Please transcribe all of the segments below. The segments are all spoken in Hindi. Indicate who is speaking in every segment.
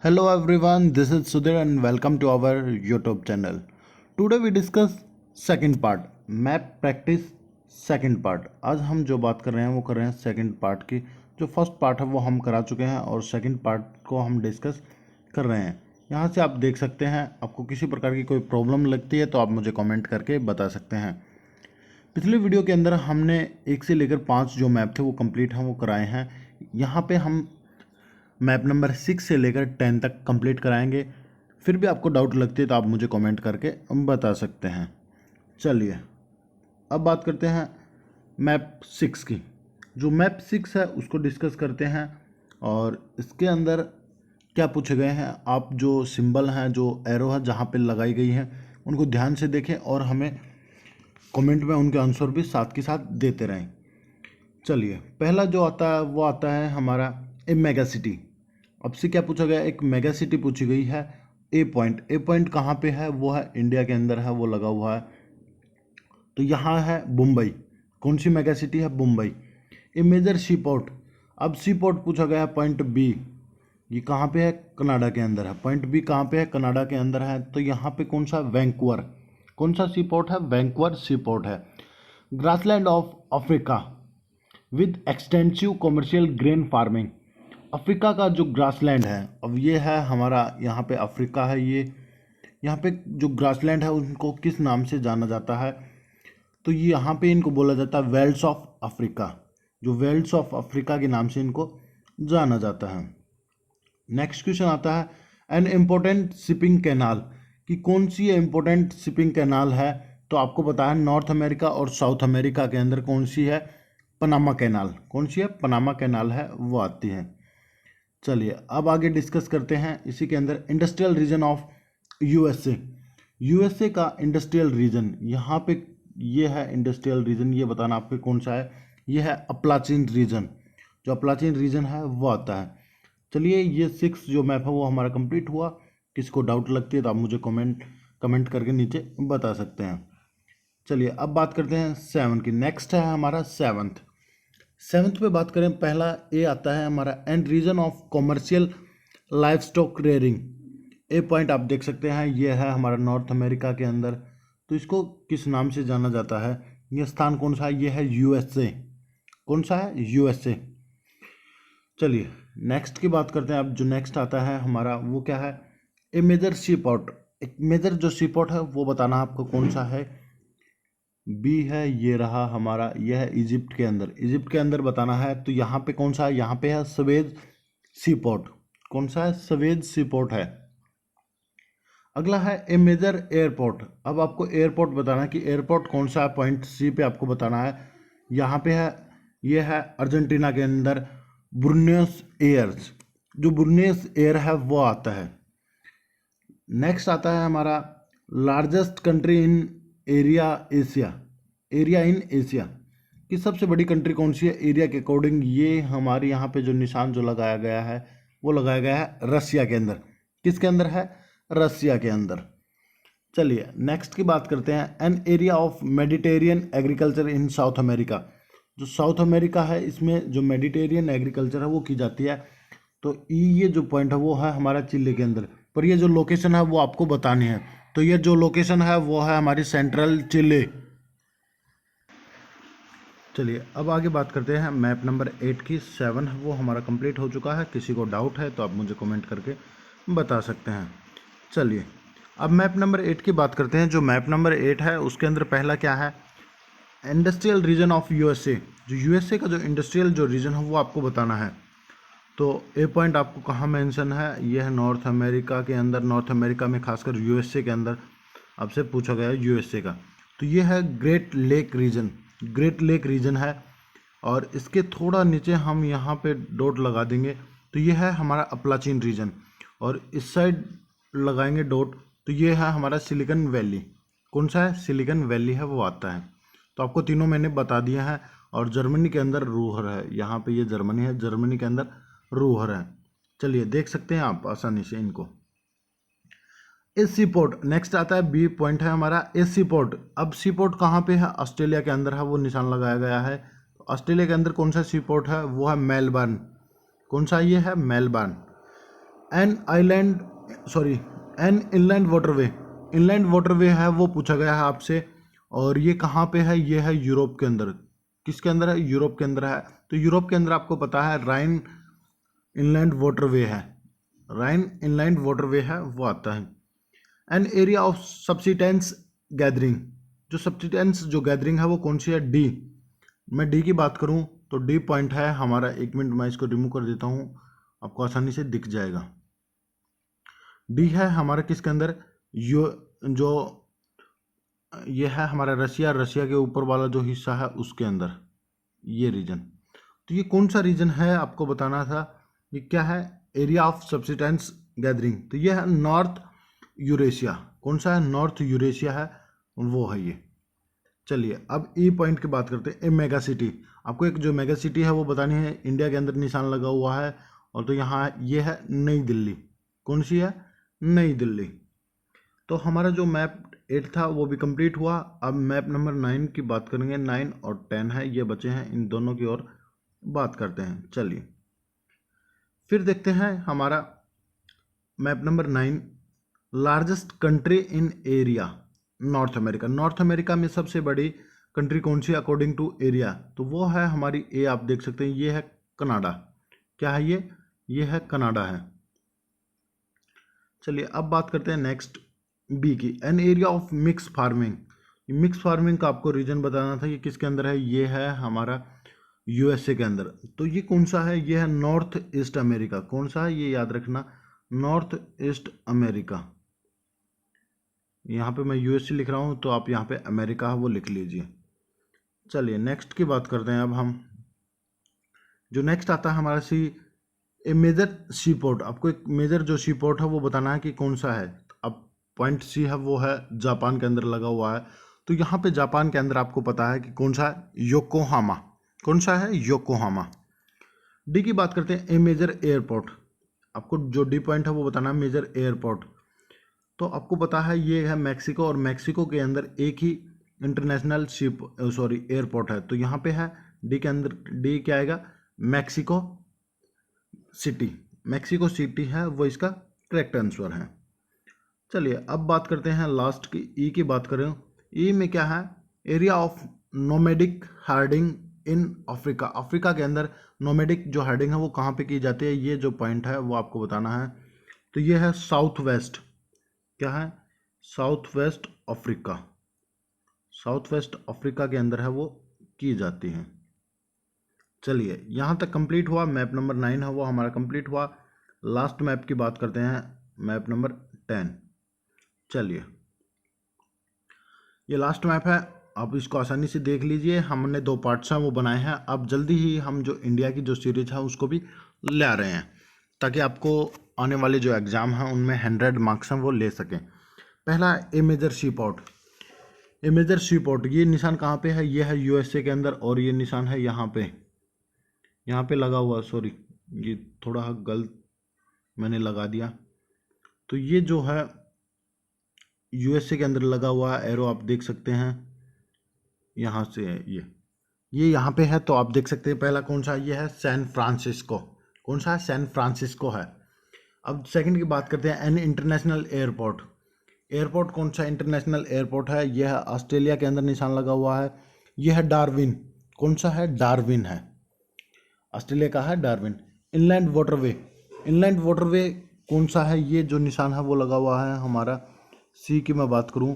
Speaker 1: Hello everyone, this is Sudhir and welcome to our YouTube channel. Today we discuss second part, map practice second part. आज हम जो बात कर रहे हैं वो कर रहे हैं सेकंड पार्ट की। जो फर्स्ट पार्ट है वो हम करा चुके हैं और सेकंड पार्ट को हम डिस्कस कर रहे हैं। यहाँ से आप देख सकते हैं, आपको किसी प्रकार की कोई प्रॉब्लम लगती है तो आप मुझे कमेंट करके बता सकते हैं। पिछले वीडियो के अंदर हमने 1 से लेकर 5 जो मैप थे वो कंप्लीट हैं, वो कराए हैं। यहाँ पे हम मैप नंबर 6 से लेकर 10 तक कंप्लीट कराएंगे। फिर भी आपको डाउट लगती है तो आप मुझे कमेंट करके बता सकते हैं। चलिए अब बात करते हैं मैप 6 की। जो मैप 6 है उसको डिस्कस करते हैं और इसके अंदर क्या पूछे गए हैं। आप जो सिंबल हैं, जो एरो है जहाँ पे लगाई गई हैं, उनको ध्यान से देखें और हमें कमेंट में उनके आंसर भी साथ के साथ देते रहें। चलिए पहला जो आता है वो आता है हमारा ए मेगा सिटी। अब से क्या पूछा गया, एक मेगा सिटी पूछी गई है। ए पॉइंट कहाँ पे है, वो है इंडिया के अंदर है, वो लगा हुआ है। तो यहाँ है मुंबई। कौन सी मेगा सिटी है, मुंबई। ए मेजर सी पोर्ट। अब सी पोर्ट पूछा गया है पॉइंट बी, ये कहाँ पे है, कनाडा के अंदर है। पॉइंट बी कहाँ पे है, कनाडा के अंदर है। तो यहाँ पे कौन सा, वैंकूवर। कौन सा सी पोर्ट है, वैंकूवर सी पोर्ट है। Grassland of Africa with extensive commercial grain farming. Africa का जो ग्रासलैंड है, अब ये है हमारा, यहाँ पे अफ्रीका है ये। यहाँ पे जो ग्रासलैंड है उनको किस नाम से जाना जाता है, तो ये यहाँ पे इनको बोला जाता है वेल्स ऑफ अफ्रीका। जो वेल्स ऑफ अफ्रीका के नाम से इनको जाना जाता है। नेक्स्ट क्वेश्चन आता है एन इम्पोर्टेंट शिपिंग कैनाल, कि कौन सी इम्पोर्टेंट शिपिंग कैनाल है। तो आपको पता है नॉर्थ अमेरिका और साउथ अमेरिका के अंदर कौन सी है, पनामा कैनाल। कौन सी है, पनामा कैनाल है, वो आती है। चलिए अब आगे डिस्कस करते हैं इसी के अंदर industrial region of USA. USA का इंडस्ट्रियल रीजन, यहाँ पे ये है इंडस्ट्रियल रीजन, ये बताना आपके कौन सा है। ये है अपलाचिन रीजन। जो अपलाचिन रीजन है वो आता है। चलिए ये 6 जो मैप है वो हमारा कंप्लीट हुआ। किसको डाउट लगती है तो आप मुझे कमेंट करके नीचे बता सकते हैं। चलिए अब बात करते हैं 7 की। नेक्स्ट है हमारा सेवन्थ पे बात करें, पहला ए आता है हमारा and region of commercial livestock rearing. A point आप देख सकते हैं, ये है हमारा नॉर्थ अमेरिका के अंदर। तो इसको किस नाम से जाना जाता है, ये स्थान कौन सा है, ये है यूएसए। कौन सा है, यूएसए। चलिए नेक्स्ट की बात करते हैं। अब जो नेक्स्ट आता है हमारा वो क्या है, ए मेजर सी पोर्ट। एक मेजर जो सी पोर्ट है वो बताना आपको कौन सा है। बी है, ये रहा हमारा, यह है इजिप्ट के अंदर। इजिप्ट के अंदर बताना है तो यहाँ पे कौन सा है, यहाँ पे है सवेज सी पोर्ट। कौन सा है, सवेज सी पोर्ट है। अगला है ए मेजर एयरपोर्ट। अब आपको एयरपोर्ट बताना है कि एयरपोर्ट कौन सा है, पॉइंट सी पे आपको बताना है। यहाँ पे है, ये है अर्जेंटीना के अंदर बुर्नियस एयर्स। जो बुर्नियस एयर है वो आता है। नेक्स्ट आता है हमारा largest country in area Asia. Area in Asia की सबसे बड़ी कंट्री कौन सी है एरिया के अकॉर्डिंग। ये हमारे यहाँ पे जो निशान जो लगाया गया है वो लगाया गया है रसिया के अंदर। किसके अंदर है, रसिया के अंदर। चलिए नेक्स्ट की बात करते हैं N area of Mediterranean agriculture in south America. जो साउथ अमेरिका है इसमें जो मेडिटेरियन एग्रीकल्चर है वो की जाती है। तो ये जो पॉइंट है वो है हमारा चिली के अंदर, पर ये जो लोकेशन है वो आपको बतानी है। तो ये जो लोकेशन है वो है हमारी सेंट्रल चिली। चलिए अब आगे बात करते हैं मैप नंबर 8 की। 7 है वो हमारा कंप्लीट हो चुका है। किसी को डाउट है तो आप मुझे कमेंट करके बता सकते हैं। चलिए अब मैप नंबर 8 की बात करते हैं। जो मैप नंबर 8 है उसके अंदर पहला क्या है, इंडस्ट्रियल रीजन ऑफ यूएसए। जो यूएसए का जो इंडस्ट्रियल जो रीजन है वो आपको बताना है। तो ए पॉइंट आपको कहाँ मेंशन है, ये है नॉर्थ अमेरिका के अंदर। नॉर्थ अमेरिका में खासकर यूएसए के अंदर आपसे पूछा गया है यूएसए का। तो ये है great lake region. Great lake region है और इसके थोड़ा नीचे हम यहाँ पे डॉट लगा देंगे तो ये है हमारा अपलाचिन रीजन। और इस साइड लगाएंगे डॉट तो ये है हमारा सिलिकॉन वैली। कौन सा है, सिलिकॉन वैली है वो आता है। तो आपको तीनों मैंने बता दिया है। और जर्मनी के अंदर रूहर है, यहाँ पे ये जर्मनी है, जर्मनी के अंदर रूहर है। चलिए देख सकते हैं आप आसानी से इनको। ए सी पोर्ट नेक्स्ट आता है, बी पॉइंट है हमारा ए सी पोर्ट। अब सी पोर्ट कहाँ पे है, ऑस्ट्रेलिया के अंदर है, वो निशान लगाया गया है। ऑस्ट्रेलिया के अंदर कौन सा सी पोर्ट है, वो है मेलबर्न। कौन सा ये है, Melbourne. An island sorry an inland waterway, inland waterway है वो पूछा गया है आपसे, और ये कहाँ पे है, ये है यूरोप के अंदर। किसके अंदर है, यूरोप के अंदर है। तो यूरोप के अंदर आपको पता है राइन इनलैंड वाटरवे है, राइन इनलैंड वाटरवे है वो आता है। एन एरिया ऑफ सब्सिटेंस गैदरिंग, जो सब्सिटेंस जो गैदरिंग है वो कौन सी है, डी। मैं डी की बात करूं तो डी पॉइंट है हमारा, एक मिनट मैं इसको रिमूव कर देता हूं, आपको आसानी से दिख जाएगा। डी है हमारा किसके अंदर, यो जो ये है हमारा रशिया, रशिया के ऊपर वाला जो हिस्सा है उसके अंदर ये रीजन। तो ये कौन सा रीजन है आपको बताना था, ये क्या है, एरिया ऑफ सब्सिटेंस गैदरिंग। तो ये है नॉर्थ यूरेशिया, कौन सा है, नॉर्थ यूरेशिया है वो है ये। चलिए अब ई पॉइंट की बात करते हैं, ए मेगा सिटी। आपको एक जो मेगा सिटी है वो बतानी है, इंडिया के अंदर निशान लगा हुआ है, और तो यहाँ ये है नई दिल्ली, कौन सी है, नई दिल्ली। तो हमारा जो मैप 8 था वो भी कंप्लीट हुआ। अब मैप नंबर 9 की बात करेंगे, 9 और 10 है ये बचे हैं, इन दोनों की ओर बात करते हैं। चलिए फिर देखते हैं हमारा map number 9, largest country in area north America. North America में सबसे बड़ी कंट्री कौन सी अकॉर्डिंग टू एरिया, तो वो है हमारी ए, आप देख सकते हैं ये है कनाडा। क्या है ये है कनाडा है। चलिए अब बात करते हैं नेक्स्ट बी की, N area of mix farming. Mix farming का आपको रीजन बताना था, ये किसके अंदर है, ये है हमारा यूएसए के अंदर। तो ये कौन सा है, ये है नॉर्थ ईस्ट अमेरिका। कौन सा है ये याद रखना, नॉर्थ ईस्ट अमेरिका। यहाँ पे मैं यूएसए लिख रहा हूँ तो आप यहाँ पे अमेरिका है वो लिख लीजिए। चलिए नेक्स्ट की बात करते हैं अब हम, जो नेक्स्ट आता है हमारा सी, ए मेजर सी पोर्ट। आपको एक मेजर जो सी पोर्ट है वो बताना है कि कौन सा है। अब पॉइंट सी है वो है जापान के अंदर लगा हुआ है, तो यहाँ पे जापान के अंदर आपको पता है कि कौन सा है, योकोहामा। कौन सा है, योकोहामा। डी की बात करते हैं, ए मेजर एयरपोर्ट। आपको जो डी पॉइंट है वो बताना है मेजर एयरपोर्ट। तो आपको पता है ये है मैक्सिको, और मैक्सिको के अंदर एक ही इंटरनेशनल एयरपोर्ट है, तो यहाँ पे है डी के अंदर, डी क्या आएगा, मैक्सिको सिटी। मैक्सिको सिटी है वो इसका करेक्ट आंसर है। चलिए अब बात करते हैं लास्ट की, ई की बात करें। ई में क्या है, area of nomadic herding in Africa. Africa के अंदर नोमेडिक जो हार्डिंग है वो कहाँ पे की जाती है, ये जो पॉइंट है वो आपको बताना है। तो ये है साउथ वेस्ट, क्या है, south west Africa. South west Africa के अंदर है वो की जाती है। चलिए यहाँ तक कंप्लीट हुआ, मैप नंबर 9 है वो हमारा कंप्लीट हुआ। लास्ट मैप की बात करते हैं, मैप नंबर 10। चलिए ये लास्ट मैप है, आप इसको आसानी से देख लीजिए। हमने 2 पार्ट्स हैं वो बनाए हैं, अब जल्दी ही हम जो इंडिया की जो सीरीज है उसको भी ले आ रहे हैं, ताकि आपको आने वाले जो एग्ज़ाम हैं उनमें 100 मार्क्स हैं वो ले सकें। पहला ए मेजर सी पोर्ट। ए मेजर सी पोर्ट, ये निशान कहाँ पे है, ये है यूएसए के अंदर, और ये निशान है यहाँ पे लगा हुआ, सॉरी ये थोड़ा गलत मैंने लगा दिया। तो ये जो है यूएसए के अंदर लगा हुआ एरो आप देख सकते हैं, यहाँ से है ये यहाँ पे है, तो आप देख सकते हैं पहला कौन सा, ये है सैन फ्रांसिस्को। कौन सा है, सैन फ्रांसिस्को है। अब सेकंड की बात करते हैं, एन इंटरनेशनल एयरपोर्ट। एयरपोर्ट कौन सा इंटरनेशनल एयरपोर्ट है, यह है ऑस्ट्रेलिया के अंदर निशान लगा हुआ है, यह है डार्विन। कौन सा है, डार्विन है, ऑस्ट्रेलिया का है Darwin. Inland waterway, inland waterway कौन सा है, ये जो निशान है वो लगा हुआ है हमारा, सी की मैं बात करूं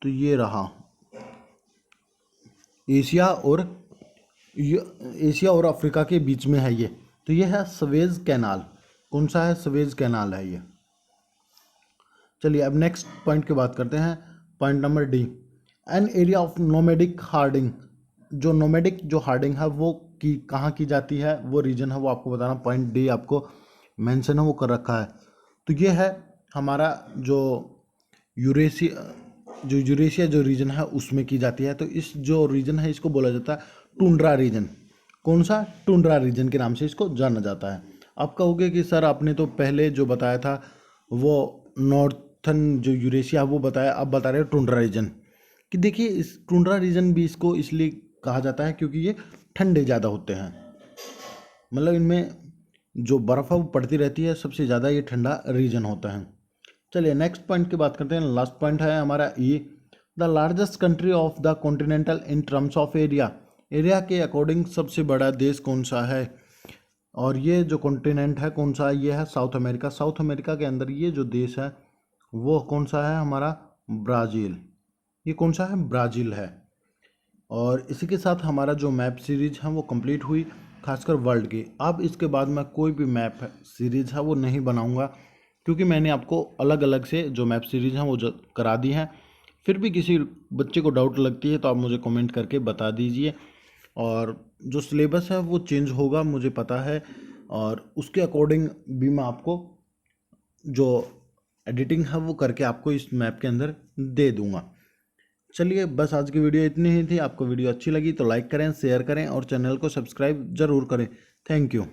Speaker 1: तो ये रहा, एशिया और अफ्रीका के बीच में है ये। तो ये है सवेज कैनाल। कौन सा है, सवेज कैनाल है ये। चलिए अब नेक्स्ट पॉइंट की बात करते हैं, point number D, an area of nomadic herding. जो नोमेडिक जो हार्डिंग है वो की कहाँ की जाती है, वो रीजन है वो आपको बताना। पॉइंट डी आपको मेंशन है वो कर रखा है। तो ये है हमारा जो यूरेशिया जो रीजन है उसमें की जाती है। तो इस जो रीजन है इसको बोला जाता है टुंड्रा रीजन। कौन सा, टुंड्रा रीजन के नाम से इसको जाना जाता है। आप कहोगे कि सर आपने तो पहले जो बताया था वो नॉर्थन जो यूरेशिया वो बताया, अब बता रहे हो टुंड्रा रीजन। कि देखिए इस टुंड्रा रीजन भी इसको इसलिए कहा जाता है क्योंकि ये ठंडे ज़्यादा होते हैं, मतलब इनमें जो बर्फ़ है वो पड़ती रहती है, सबसे ज़्यादा ये ठंडा रीजन होता है। चलिए नेक्स्ट पॉइंट की बात करते हैं। लास्ट पॉइंट है हमारा ई, the largest country of the continental in terms of area. Area के अकॉर्डिंग सबसे बड़ा देश कौन सा है, और ये जो कॉन्टिनेंट है कौन सा है, ये है साउथ अमेरिका। साउथ अमेरिका के अंदर ये जो देश है वो कौन सा है, हमारा ब्राज़ील। ये कौन सा है, ब्राज़ील है। और इसी के साथ हमारा जो मैप सीरीज है वो कंप्लीट हुई, खासकर वर्ल्ड की। अब इसके बाद मैं कोई भी मैप सीरीज है वो नहीं बनाऊंगा, क्योंकि मैंने आपको अलग अलग से जो मैप सीरीज हैं वो करा दी हैं। फिर भी किसी बच्चे को डाउट लगती है तो आप मुझे कमेंट करके बता दीजिए। और जो सिलेबस है वो चेंज होगा, मुझे पता है, और उसके अकॉर्डिंग भी मैं आपको जो एडिटिंग है वो करके आपको इस मैप के अंदर दे दूंगा। चलिए बस आज की वीडियो इतनी ही थी। आपको वीडियो अच्छी लगी तो लाइक करें, शेयर करें और चैनल को सब्सक्राइब ज़रूर करें। Thank you.